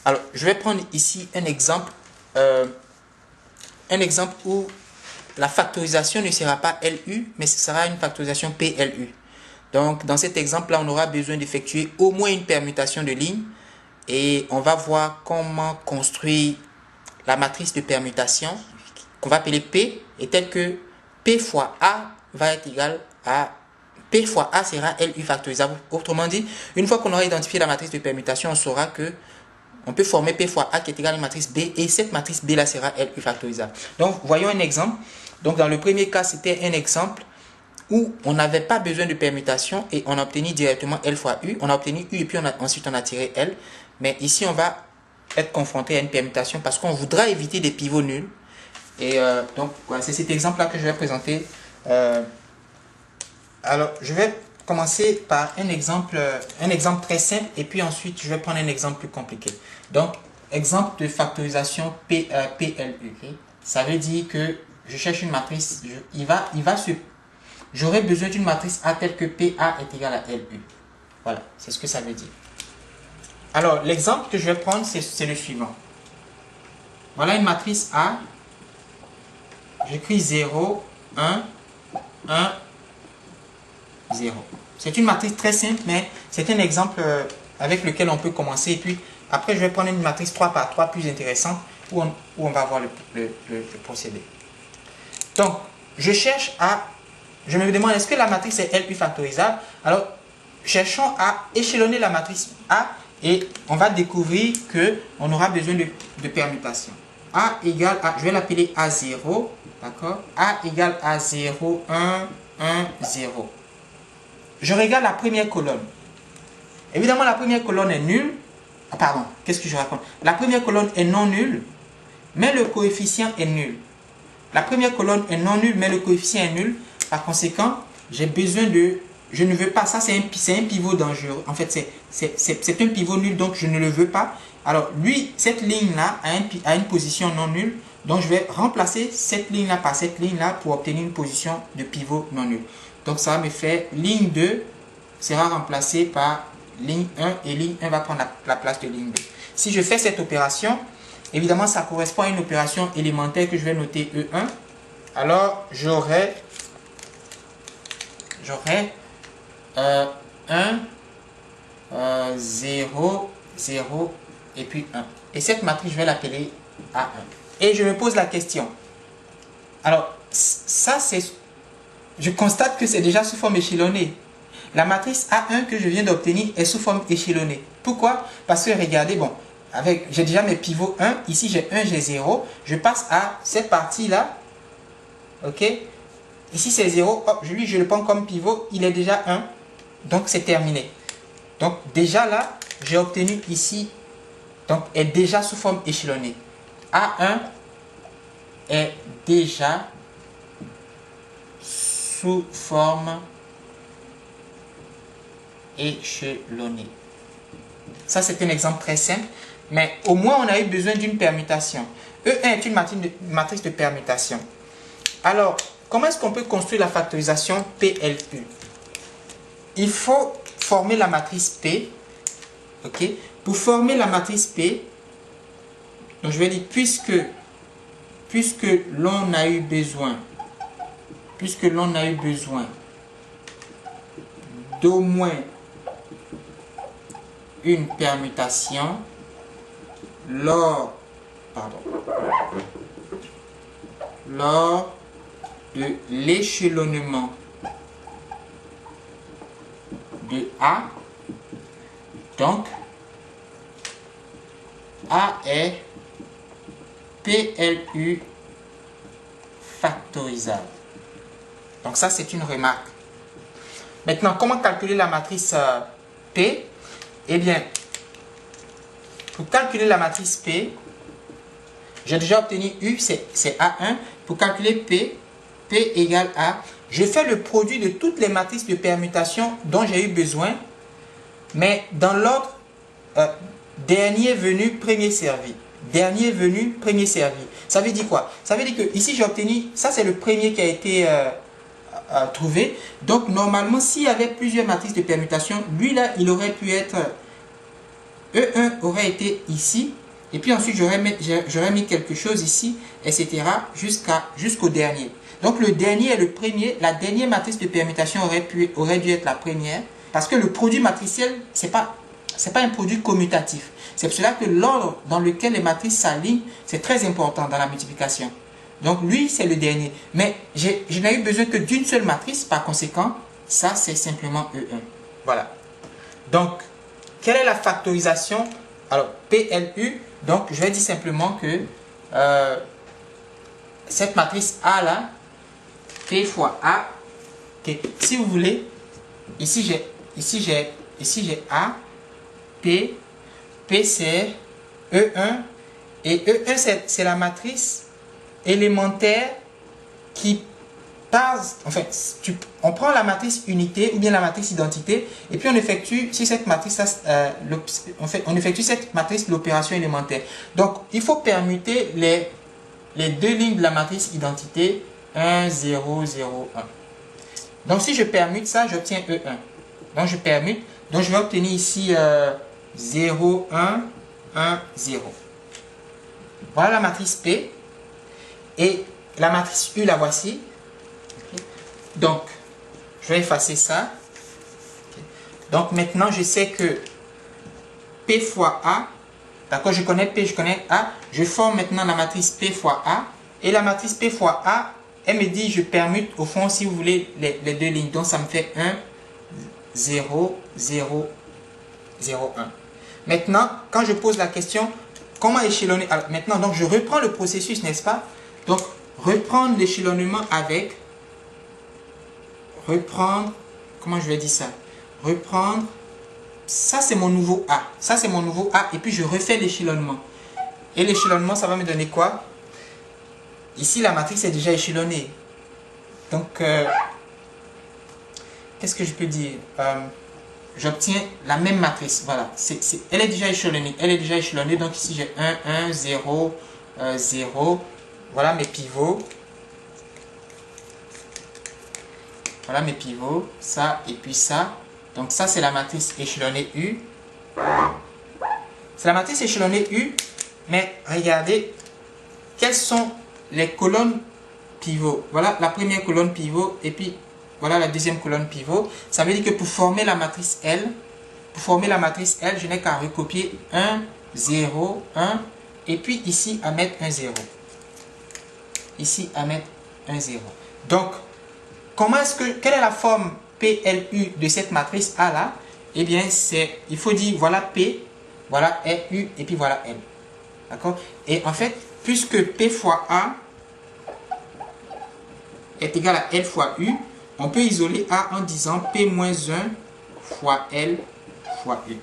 Alors, je vais prendre ici un exemple où la factorisation ne sera pas LU, mais ce sera une factorisation PLU. Donc, dans cet exemple-là, on aura besoin d'effectuer au moins une permutation de lignes et on va voir comment construire la matrice de permutation qu'on va appeler P est telle que P fois A va être égal à P fois A sera LU factorisable. Autrement dit, une fois qu'on aura identifié la matrice de permutation, on saura que on peut former P fois A qui est égal à une matrice B et cette matrice B là sera LU factorisable. Donc, voyons un exemple. Donc, dans le premier cas, c'était un exemple où on n'avait pas besoin de permutation et on a obtenu directement L fois U. On a obtenu U et puis ensuite on a tiré L. Mais ici, on va être confronté à une permutation parce qu'on voudra éviter des pivots nuls. Et donc, voilà, c'est cet exemple-là que je vais présenter. Alors, je vais commencer par un exemple très simple et puis ensuite, je vais prendre un exemple plus compliqué. Donc, exemple de factorisation PLU. Ça veut dire que je cherche une matrice. J'aurai besoin d'une matrice A telle que PA est égal à LU. Voilà, c'est ce que ça veut dire. Alors, l'exemple que je vais prendre, c'est le suivant. Voilà une matrice A. J'écris 0, 1, 1, 0. C'est une matrice très simple, mais c'est un exemple avec lequel on peut commencer. Et puis, après, je vais prendre une matrice 3 par 3 plus intéressante où on va voir le procédé. Donc, je me demande, est-ce que la matrice est LU factorisable? Alors, cherchons à échelonner la matrice A et on va découvrir qu'on aura besoin de permutation. A égale à, je vais l'appeler A0, d'accord? A égale à 0, 1, 1, 0. Je regarde la première colonne. Évidemment, la première colonne est nulle. Ah, pardon, qu'est-ce que je raconte? La première colonne est non nulle, mais le coefficient est nul. La première colonne est non nulle, mais le coefficient est nul. Par conséquent, j'ai besoin de... Je ne veux pas, ça c'est un pivot dangereux. En fait, c'est un pivot nul, donc je ne le veux pas. Alors, lui, cette ligne-là a une position non nulle. Donc, je vais remplacer cette ligne-là par cette ligne-là pour obtenir une position de pivot non nul. Donc, ça va me faire ligne 2 sera remplacée par ligne 1 et ligne 1 va prendre la place de ligne 2. Si je fais cette opération, évidemment, ça correspond à une opération élémentaire que je vais noter E1. Alors, j'aurai 1, 0, 0 et puis 1. Et cette matrice, je vais l'appeler A1. Et je me pose la question. Alors, ça c'est... Je constate que c'est déjà sous forme échelonnée. La matrice A1 que je viens d'obtenir est sous forme échelonnée. Pourquoi? Parce que regardez, bon, j'ai déjà mes pivots 1. Ici, j'ai 1, j'ai 0. Je passe à cette partie-là. OK? Ici, c'est 0. Hop, lui, je le prends comme pivot. Il est déjà 1. Donc, c'est terminé. Donc, déjà là, j'ai obtenu ici, donc, est déjà sous forme échelonnée. A1 est déjà sous forme échelonnée. Ça, c'est un exemple très simple, mais au moins, on a eu besoin d'une permutation. E1 est une matrice de permutation. Alors, comment est-ce qu'on peut construire la factorisation PLU? Il faut former la matrice P. OK? Pour former la matrice P, donc je vais dire puisque l'on a eu besoin d'au moins une permutation lors de l'échelonnement de A, donc A est PLU factorisable. Donc ça, c'est une remarque. Maintenant, comment calculer la matrice P? Eh bien, pour calculer la matrice P, j'ai déjà obtenu U, c'est A1. Pour calculer P égale A, je fais le produit de toutes les matrices de permutation dont j'ai eu besoin, mais dans l'ordre dernier venu, premier servi. Dernier venu, premier servi. Ça veut dire quoi? Ça veut dire que ici j'ai obtenu, ça c'est le premier qui a été trouvé. Donc normalement, s'il y avait plusieurs matrices de permutation, lui là, il aurait pu être E1 aurait été ici, et puis ensuite j'aurais mis quelque chose ici, etc. jusqu'au dernier. Donc le dernier est le premier, la dernière matrice de permutation aurait dû être la première, parce que le produit matriciel, c'est pas un produit commutatif. C'est pour cela que l'ordre dans lequel les matrices s'alignent, c'est très important dans la multiplication. Donc lui, c'est le dernier. Mais je n'ai eu besoin que d'une seule matrice, par conséquent, ça c'est simplement E1. Voilà. Donc, quelle est la factorisation? Alors, PLU, donc je vais dire simplement que cette matrice A là, P fois A, okay. Si vous voulez, ici j'ai A, P c'est E1, et E1 c'est la matrice élémentaire qui passe, enfin, on prend la matrice unité ou bien la matrice identité, et puis on effectue sur cette matrice, on effectue cette matrice l'opération élémentaire. Donc, il faut permuter les deux lignes de la matrice identité 1, 0, 0, 1. Donc, si je permute ça, j'obtiens E1. Donc, je permute. Donc, je vais obtenir ici 0, 1, 1, 0. Voilà la matrice P. Et la matrice U, la voici. Donc, je vais effacer ça. Donc, maintenant, je sais que P fois A, d'accord, je connais P, je connais A. Je forme maintenant la matrice P fois A. Et la matrice P fois A, elle me dit, je permute, au fond, si vous voulez, les deux lignes. Donc, ça me fait 1, 0, 0, 0, 1. Maintenant, quand je pose la question, comment échelonner? Alors, maintenant, donc, je reprends le processus, n'est-ce pas? Donc, reprendre l'échelonnement avec... Reprendre... Comment je vais dire ça? Reprendre... Ça, c'est mon nouveau A. Ça, c'est mon nouveau A. Et puis, je refais l'échelonnement. Et l'échelonnement, ça va me donner quoi? Ici, la matrice est déjà échelonnée. Donc, qu'est-ce que je peux dire? J'obtiens la même matrice. Voilà. Elle est déjà échelonnée. Elle est déjà échelonnée. Donc, ici, j'ai 1, 1, 0, 0. Voilà mes pivots. Voilà mes pivots. Ça et puis ça. Donc, ça, c'est la matrice échelonnée U. C'est la matrice échelonnée U. Mais regardez, quelles sont les colonnes pivots? Voilà la première colonne pivot. Et puis, voilà la deuxième colonne pivot. Ça veut dire que pour former la matrice L, je n'ai qu'à recopier 1, 0, 1. Et puis ici, à mettre un 0. Ici, à mettre un 0. Donc, quelle est la forme PLU de cette matrice A là? Eh bien, il faut dire, voilà P, voilà RU, et puis voilà L. D'accord? Et en fait, puisque P fois A est égal à L fois U, on peut isoler A en disant P moins 1 fois L fois U.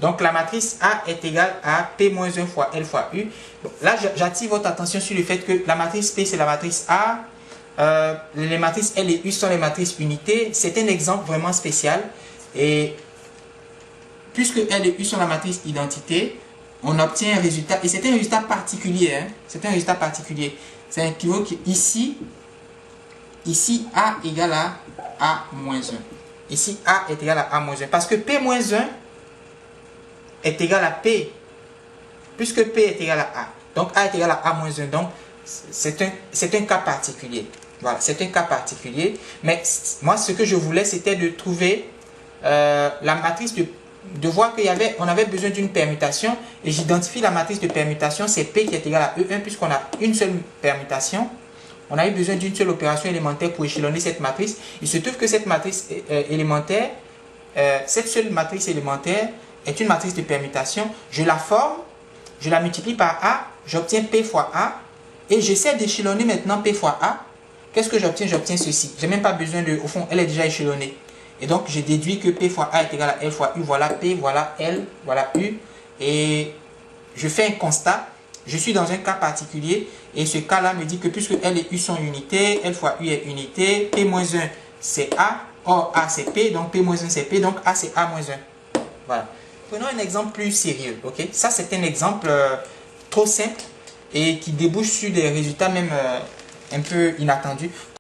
Donc, la matrice A est égale à P moins 1 fois L fois U. Bon, là, j'attire votre attention sur le fait que la matrice P, c'est la matrice A. Les matrices L et U sont les matrices unités. C'est un exemple vraiment spécial. Et puisque L et U sont la matrice identité, on obtient un résultat. Et c'est un résultat particulier. Hein. C'est un résultat particulier. C'est un pivot qui, ici, A égale à A moins 1. Ici, A est égal à A moins 1. Parce que P moins 1 est égal à P. Puisque P est égal à A. Donc, A est égal à A moins 1. Donc, c'est un cas particulier. Voilà, c'est un cas particulier. Mais moi, ce que je voulais, c'était de trouver la matrice de voir qu'on avait besoin d'une permutation. Et j'identifie la matrice de permutation. C'est P qui est égal à E1 puisqu'on a une seule permutation. On a eu besoin d'une seule opération élémentaire pour échelonner cette matrice. Il se trouve que cette matrice élémentaire, cette seule matrice élémentaire est une matrice de permutation. Je la forme, je la multiplie par A, j'obtiens P fois A. Et j'essaie d'échelonner maintenant P fois A. Qu'est-ce que j'obtiens? J'obtiens ceci. Je n'ai même pas besoin de... Au fond, elle est déjà échelonnée. Et donc, je déduis que P fois A est égal à L fois U. Voilà P, voilà L, voilà U. Et je fais un constat. Je suis dans un cas particulier. Et ce cas-là me dit que puisque L et U sont unités, L fois U est unité, P moins 1 c'est A. Or, A c'est P. Donc, P moins 1 c'est P. Donc, A c'est A moins 1. Voilà. Prenons un exemple plus sérieux. Ok? Ça, c'est un exemple trop simple et qui débouche sur des résultats même un peu inattendus.